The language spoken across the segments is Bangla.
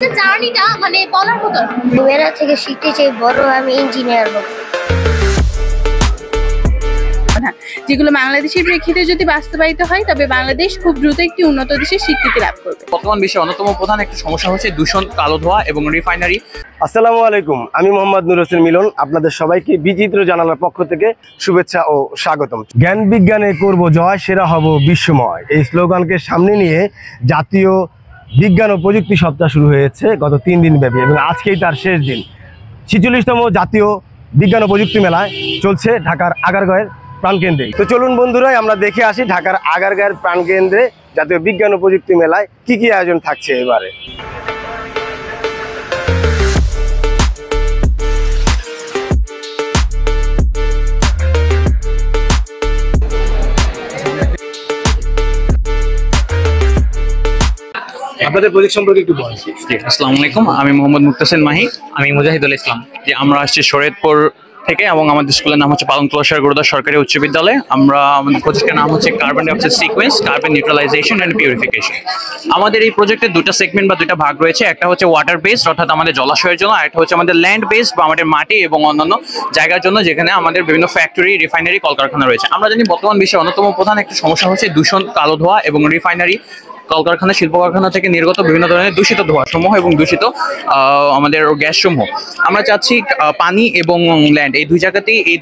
জার্নিটা মানে বলার মতো না। মেয়েরা থেকে শিখতে চাই বড় আমি ইঞ্জিনিয়ার হব। যেগুলো বাংলাদেশের প্রেক্ষিতে যদি বাস্তবায়িত হয় তবে বাংলাদেশ খুব দ্রুত একটি উন্নত দেশের স্বীকৃতি লাভ করবে। বর্তমান বিশ্বের অন্যতম প্রধান একটি সমস্যা হচ্ছে দূষণ, কালো ধোঁয়া এবং রিফাইনারি। আসসালামু আলাইকুম, আমি মোহাম্মদ নুর হোসেন মিলন। আপনাদের সবাইকে বিচিত্র জানালার পক্ষ থেকে শুভেচ্ছা ও স্বাগতম। জ্ঞান বিজ্ঞানে করব জয়, সেরা হব বিশ্বময়, এই স্লোগানকে সামনে নিয়ে জাতীয় বিজ্ঞান ও প্রযুক্তি সপ্তাহ শুরু হয়েছে গত 3 দিন ব্যাপী এবং আজকেই তার শেষ দিন। 46তম জাতীয় বিজ্ঞান ও প্রযুক্তি মেলায় চলছে ঢাকার আগারগাঁওয়ের প্রাণকেন্দ্রে। তো চলুন বন্ধুরা, আমরা দেখে আসি ঢাকার আগারগাঁওয়ের প্রাণকেন্দ্রে জাতীয় বিজ্ঞান ও প্রযুক্তি মেলায় কি কি আয়োজন থাকছে এবারে। আপনাদের প্রজেক্ট সম্পর্কে একটু বলুন। আসসালামু আলাইকুম, আমি মোহাম্মদ মুক্তাসিন মাহি। আমি মুজাহিদুল ইসলাম। যে আমরা আসছি শরীয়তপুর থেকে এবং আমাদের স্কুলের নাম হচ্ছে পালং ক্লোসার গুরুদাস সরকারি উচ্চ বিদ্যালয়। আমাদের প্রজেক্টের নাম হচ্ছে carbon dioxide sequence, carbon neutralisation and purification. আমাদের এই প্রজেক্টের দুটো সেগমেন্ট বা দুটো ভাগ রয়েছে। একটা হচ্ছে ওয়াটার বেসড, অর্থাৎ আমাদের জলাশয়ের জন্য, আর একটা হচ্ছে আমাদের ল্যান্ড বেসড বা আমাদের মাটি এবং অন্যান্য জায়গার জন্য, যেখানে আমাদের বিভিন্ন ফ্যাক্টরি, রিফাইনারি, কলকারখানা রয়েছে। আমরা জানি বর্তমান বিশ্বের অন্যতম প্রধান একটা সমস্যা হচ্ছে দূষণ, কালো ধোঁয়া এবং রিফাইনারি, কলকারখানা, শিল্প কারখানা থেকে নির্গত বিভিন্ন ধরনের দূষিত ধোঁয়াসমূহ এবং দূষিত আমাদের গ্যাস সমূহ। আমরা চাচ্ছি পানি এবং ল্যান্ড এই দুই জায়গাতেই এই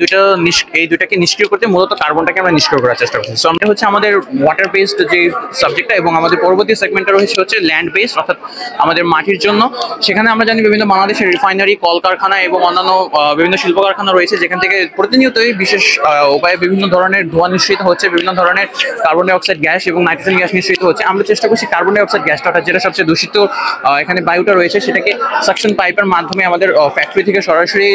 দুইটাকে নিষ্ক্রিয় করতে, মূলত কার্বনটাকে আমরা নিষ্ক্রিয় করার চেষ্টা করছি। সো আমরা হচ্ছে আমাদের ওয়াটার বেসড যে সাবজেক্টটা, এবং আমাদের পরবর্তী সেগমেন্টটা রয়েছে হচ্ছে ল্যান্ড বেসড, অর্থাৎ আমাদের মাটির জন্য। সেখানে আমরা জানি বিভিন্ন বাংলাদেশের রিফাইনারি, কলকারখানা এবং অন্যান্য বিভিন্ন শিল্প কারখানা রয়েছে, যেখান থেকে প্রতিনিয়তই বিশেষ উপায়ে বিভিন্ন ধরনের ধোঁয়া নিঃসৃত হচ্ছে, বিভিন্ন ধরনের কার্বন ডাইঅক্সাইড গ্যাস এবং নাইট্রোজেন গ্যাস নিঃসৃত হচ্ছে। আমরা চেষ্টা করছি কার্বন ডাইঅক্সাইড গ্যাসটা, যেটা সবচেয়ে দূষিত এখানে বায়ুটা রয়েছে, সেটাকে সাকশন পাইপের মাধ্যমে আমাদের ফ্যাক্টরি থেকে সরাসরি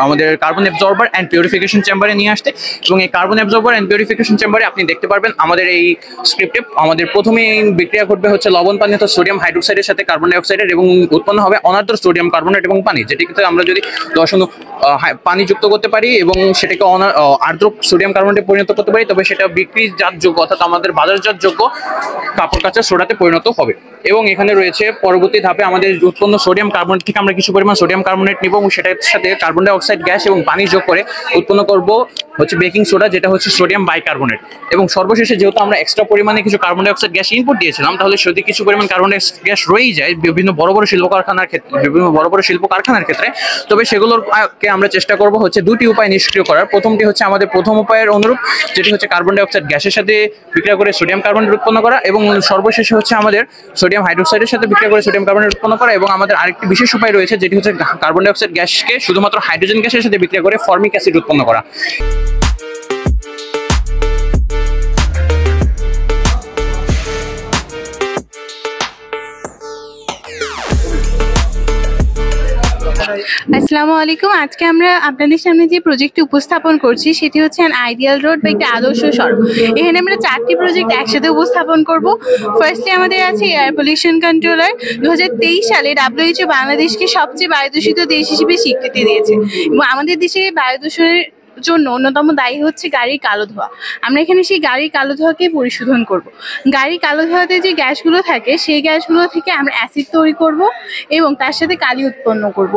আমাদের কার্বন অ্যাবজর্বার অ্যান্ড পিউরিফিকেশন চেম্বারে নিয়ে আসতে। এবং এই কার্বন অ্যাবজর্বার অ্যান্ড পিউরিফিকেশন চেম্বারে আপনি দেখতে পারবেন আমাদের এই স্ক্রিপ্টে আমাদের প্রথমে বিক্রিয়া ঘটবে হচ্ছে লবণ পানি অর্থাৎ সোডিয়াম হাইড্রোক্সাইডের সাথে কার্বন ডাইঅক্সাইডের, এবং উৎপন্ন হবে অনার্দ্র সোডিয়াম কার্বনেট এবং পানি, যেটিকে আমরা যদি পানি যুক্ত করতে পারি এবং সেটাকে আর্দ্র সোডিয়াম কার্বনেটে পরিণত করতে পারি, তবে সেটা বিক্রিজাত যোগ্য অর্থাৎ আমাদের বাজারজাত যোগ্য কাপড় কাচা সোডাতে পরিণত হবে। এবং এখানে রয়েছে পরবর্তী ধাপে আমাদের উৎপন্ন সোডিয়াম কার্বনেট থেকে আমরা কিছু পরিমাণ সোডিয়াম কার্বনেট নিব এবং সেটার সাথে কার্বন ডাইঅক্সাইড গ্যাস এবং পানি যোগ করে উৎপন্ন করব হচ্ছে বেকিং সোডা, যেটা হচ্ছে সোডিয়াম বাইকার্বনেট। এবং সর্বশেষে যেহেতু আমরা এক্সট্রা পরিমাণে কিছু কার্বন ডাইঅক্সাইড গ্যাস ইনপুট দিয়েছিলাম, তাহলে যদি কিছু পরিমাণ কার্বন ডাইঅক্সাইড গ্যাস রয়েই যায় বিভিন্ন বড় বড় শিল্প কারখানার ক্ষেত্রে, তবে সেগুলোকে আমরা চেষ্টা করব হচ্ছে দুটি উপায় নিষ্ক্রিয় করার। প্রথমটি হচ্ছে আমাদের প্রথম উপায়ের অনুরূপ, যেটি হচ্ছে কার্বন ডাইঅক্সাইড গ্যাসের সাথে বিক্রিয়া করে সোডিয়াম কার্বনেট উৎপন্ন করা, এবং সর্বশেষে হচ্ছে আমাদের সোডিয়াম হাইড্রোক্সাইডের সাথে বিক্রিয়া করে সোডিয়াম কার্বনেট উৎপন্ন করা। এবং আমাদের আরেকটি বিশেষ উপায় রয়েছে, যেটি হচ্ছে কার্বন ডাইঅক্সাইড গ্যাসকে শুধুমাত্র হাইড্রোজেন গ্যাসের সাথে বিক্রিয়া করে ফর্মিক অ্যাসিড উৎপন্ন করা। আসসালামু আলাইকুম। আজকে আমরা আপনাদের সামনে যে প্রজেক্টটি উপস্থাপন করছি সেটি হচ্ছে অ্যান আইডিয়াল রোড বা একটি আদর্শ সড়ক। এখানে আমরা 4টি প্রজেক্ট একসাথে উপস্থাপন করব। ফার্স্টলি আমাদের আছে এয়ার পলিউশন কন্ট্রোলার। 2023 সালে WHO বাংলাদেশকে সবচেয়ে বায়ু দূষিত দেশ হিসেবে স্বীকৃতি দিয়েছে, এবং আমাদের দেশে বায়ু দূষণের জন্য অন্যতম দায়ী হচ্ছে গাড়ির কালো ধোঁয়া। আমরা এখানে সেই গাড়ির কালো ধোঁয়াকে পরিশোধন করব। গাড়ির কালো ধোঁয়াতে যে গ্যাসগুলো থাকে সেই গ্যাসগুলো থেকে আমরা অ্যাসিড তৈরি করব এবং তার সাথে কালি উৎপন্ন করব।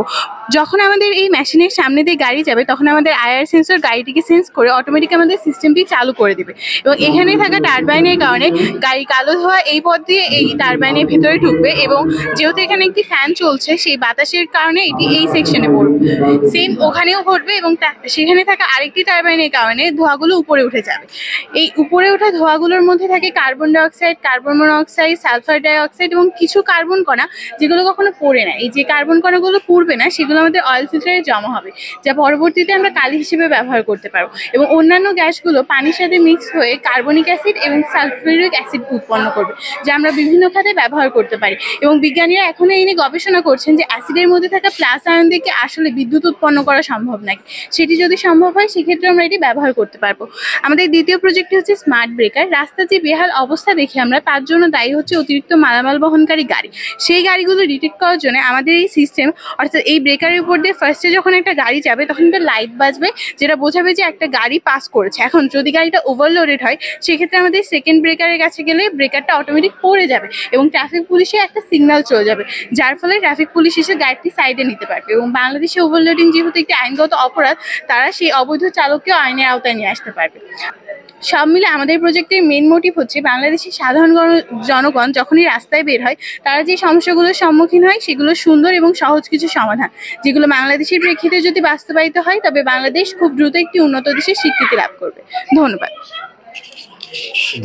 যখন আমাদের এই মেশিনের সামনে দিয়ে গাড়ি যাবে, তখন আমাদের আইআর সেন্সর গাড়িটিকে সেন্স করে অটোমেটিক আমাদের সিস্টেমটি চালু করে দেবে, এবং এখানে থাকা টারবাইনের কারণে গাড়ির কালো ধোঁয়া এই পথ দিয়ে এই টারবাইনের ভেতরে ঢুকবে, এবং যেহেতু এখানে একটি ফ্যান চলছে সেই বাতাসের কারণে এটি এই সেকশনে পড়বে। সেম ওখানেও ঘটবে, এবং সেখানে থাকা আরেকটি টারবাইনের কারণে ধোঁয়াগুলো উপরে উঠে যাবে। এই উপরে ওঠা ধোঁয়াগুলোর মধ্যে থাকে carbon dioxide, carbon monoxide, sulphur dioxide এবং কিছু কার্বন কণা, যেগুলো কখনো পড়ে না। এই যে কার্বন কণাগুলো পড়বে না, সেগুলো আমাদের অয়েল ফিল্টারে জমা হবে, যা পরবর্তীতে আমরা কালি হিসেবে ব্যবহার করতে পারবো। এবং অন্যান্য গ্যাসগুলো পানির সাথে মিক্স হয়ে কার্বনিক অ্যাসিড এবং সালফিউরিক অ্যাসিড উৎপন্ন করবে, যা আমরা বিভিন্ন খাতে ব্যবহার করতে পারি। এবং বিজ্ঞানীরা এখনো এই নিয়ে গবেষণা করছেন যে অ্যাসিডের মধ্যে থাকা প্লাস আয়ন থেকে আসলে আসলে বিদ্যুৎ উৎপন্ন করা সম্ভব নাকি, সেটি যদি সম্ভব হয় সেক্ষেত্রে আমরা এটি ব্যবহার করতে পারবো। আমাদের দ্বিতীয় প্রজেক্টটি হচ্ছে স্মার্ট ব্রেকার। রাস্তার যে বেহাল অবস্থা দেখি আমরা, তার জন্য দায়ী হচ্ছে অতিরিক্ত মালামাল বহনকারী গাড়ি। সেই গাড়িগুলো ডিটেক্ট করার জন্য আমাদের এই সিস্টেম, অর্থাৎ এই ব্রেকারের উপর দিয়ে ফার্স্টে যখন একটা গাড়ি যাবে তখন একটা লাইট বাজবে, যেটা বোঝাবে যে একটা গাড়ি পাস করেছে। এখন যদি গাড়িটা ওভারলোডেড হয় সেক্ষেত্রে আমাদের সেকেন্ড ব্রেকারের কাছে গেলে ব্রেকারটা অটোমেটিক পড়ে যাবে এবং ট্রাফিক পুলিশে একটা সিগন্যাল চলে যাবে, যার ফলে ট্রাফিক পুলিশ এসে গাড়িটি সাইডে নিতে পারবে। এবং বাংলাদেশে ওভারলোডিং যেহেতু একটি আইনগত অপরাধ, তারা সেই অবৈধ চালককেও আইনের আওতায় নিয়ে আসতে পারবে। সব মিলে আমাদের প্রজেক্টের মেন মোটিভ হচ্ছে বাংলাদেশের সাধারণ জনগণ যখনই রাস্তায় বের হয় তারা যে সমস্যাগুলোর সম্মুখীন হয় সেগুলো সুন্দর এবং সহজ কিছু সমাধান, যেগুলো বাংলাদেশের প্রেক্ষিতে যদি বাস্তবায়িত হয় তবে বাংলাদেশ খুব দ্রুত একটি উন্নত দেশের স্বীকৃতি লাভ করবে। ধন্যবাদ।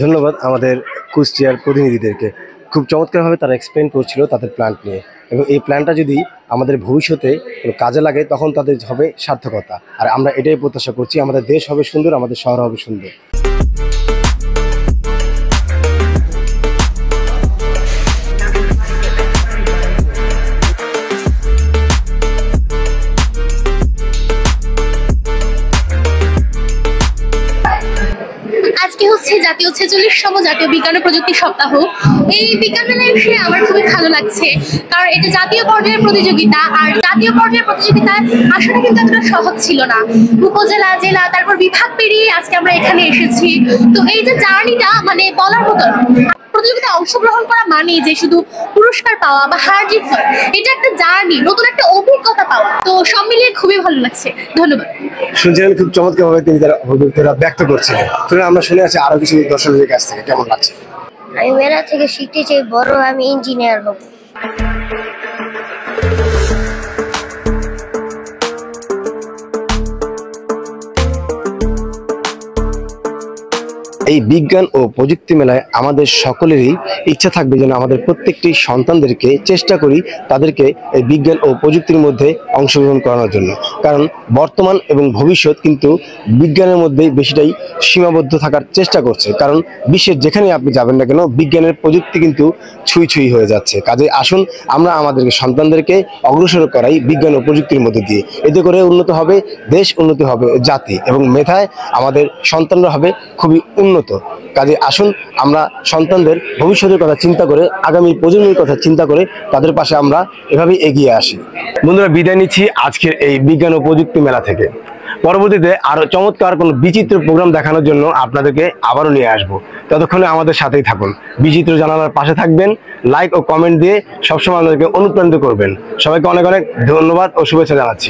ধন্যবাদ আমাদের কুষ্টিয়ার প্রতিনিধিদেরকে। খুব চমৎকারভাবে তারা এক্সপ্লেন করছিল তাদের প্ল্যান্ট নিয়ে, এবং এই প্ল্যানটা যদি আমাদের ভবিষ্যতে কাজে লাগে তখন তাদের হবে সার্থকতা। আর আমরা এটাই প্রত্যাশা করছি, আমাদের দেশ হবে সুন্দর, আমাদের শহর হবে সুন্দর। আজকে হচ্ছে জাতীয় 46তম জাতীয় বিজ্ঞান ও প্রযুক্তি সপ্তাহ। এই বিজ্ঞান মেলায় এসে আমার খুবই ভালো লাগছে, কারণ এটা জাতীয় পর্যায়ের প্রতিযোগিতা। আর জাতীয় পর্যায়ের প্রতিযোগিতায় আসাটা কিন্তু এতটা সহজ ছিল না। উপজেলা, জেলা, তারপর বিভাগ পেরিয়ে আজকে আমরা এখানে এসেছি। তো এই যে জার্নিটা মানে বলার মতো। প্রতিযোগিতায় অংশগ্রহণ করা মানে যে শুধু পুরস্কার পাওয়া বা হার জিত নয়, এটা একটা জার্নি, নতুন একটা অভিজ্ঞতা পাওয়া। তো সব মিলিয়ে খুবই ভালো লাগছে। ধন্যবাদ। শুনছিলেন খুব চমৎকারভাবে তিনি তার অভিজ্ঞতা ব্যক্ত করছিলেন। আমরা শুনে আছি আরো কিছু দর্শকদের কাছ থেকে, কেমন লাগছে? আমি মেলা থেকে শিখতে চাই বড় আমি ইঞ্জিনিয়ার হব। এই বিজ্ঞান ও প্রযুক্তি মেলায় আমাদের সকলেরই ইচ্ছা থাকবে যেন আমাদের প্রত্যেকটি সন্তানদেরকে চেষ্টা করি তাদেরকে এই বিজ্ঞান ও প্রযুক্তির মধ্যে অংশগ্রহণ করানোর জন্য। কারণ বর্তমান এবং ভবিষ্যৎ কিন্তু বিজ্ঞানের মধ্যেই বেশিটাই সীমাবদ্ধ থাকার চেষ্টা করছে। কারণ বিশ্বের যেখানে আপনি যাবেন না কেন বিজ্ঞানের প্রযুক্তি কিন্তু ছুঁই ছুঁই হয়ে যাচ্ছে। কাজে আসুন আমরা আমাদেরকে সন্তানদেরকে অগ্রসর করাই বিজ্ঞান ও প্রযুক্তির মধ্যে দিয়ে। এতে করে উন্নত হবে দেশ, উন্নত হবে জাতি, এবং মেধায় আমাদের সন্তানরা হবে খুবই উন্নত। কাজে আসুন আমরা সন্তানদের ভবিষ্যতের কথা চিন্তা করে, আগামী প্রজন্মের কথা চিন্তা করে তাদের পাশে আমরা এভাবেই এগিয়ে আসি। বন্ধুরা, বিদায় নিচ্ছি আজকের এই বিজ্ঞান ও প্রযুক্তি মেলা থেকে। পরবর্তীতে আরো চমৎকার কোনো বিচিত্র প্রোগ্রাম দেখানোর জন্য আপনাদেরকে আবারও নিয়ে আসবো। ততক্ষণে আমাদের সাথেই থাকুন, বিচিত্র জানালার পাশে থাকবেন, লাইক ও কমেন্ট দিয়ে সবসময় আমাদেরকে অনুপ্রাণিত করবেন। সবাইকে অনেক অনেক ধন্যবাদ ও শুভেচ্ছা জানাচ্ছি।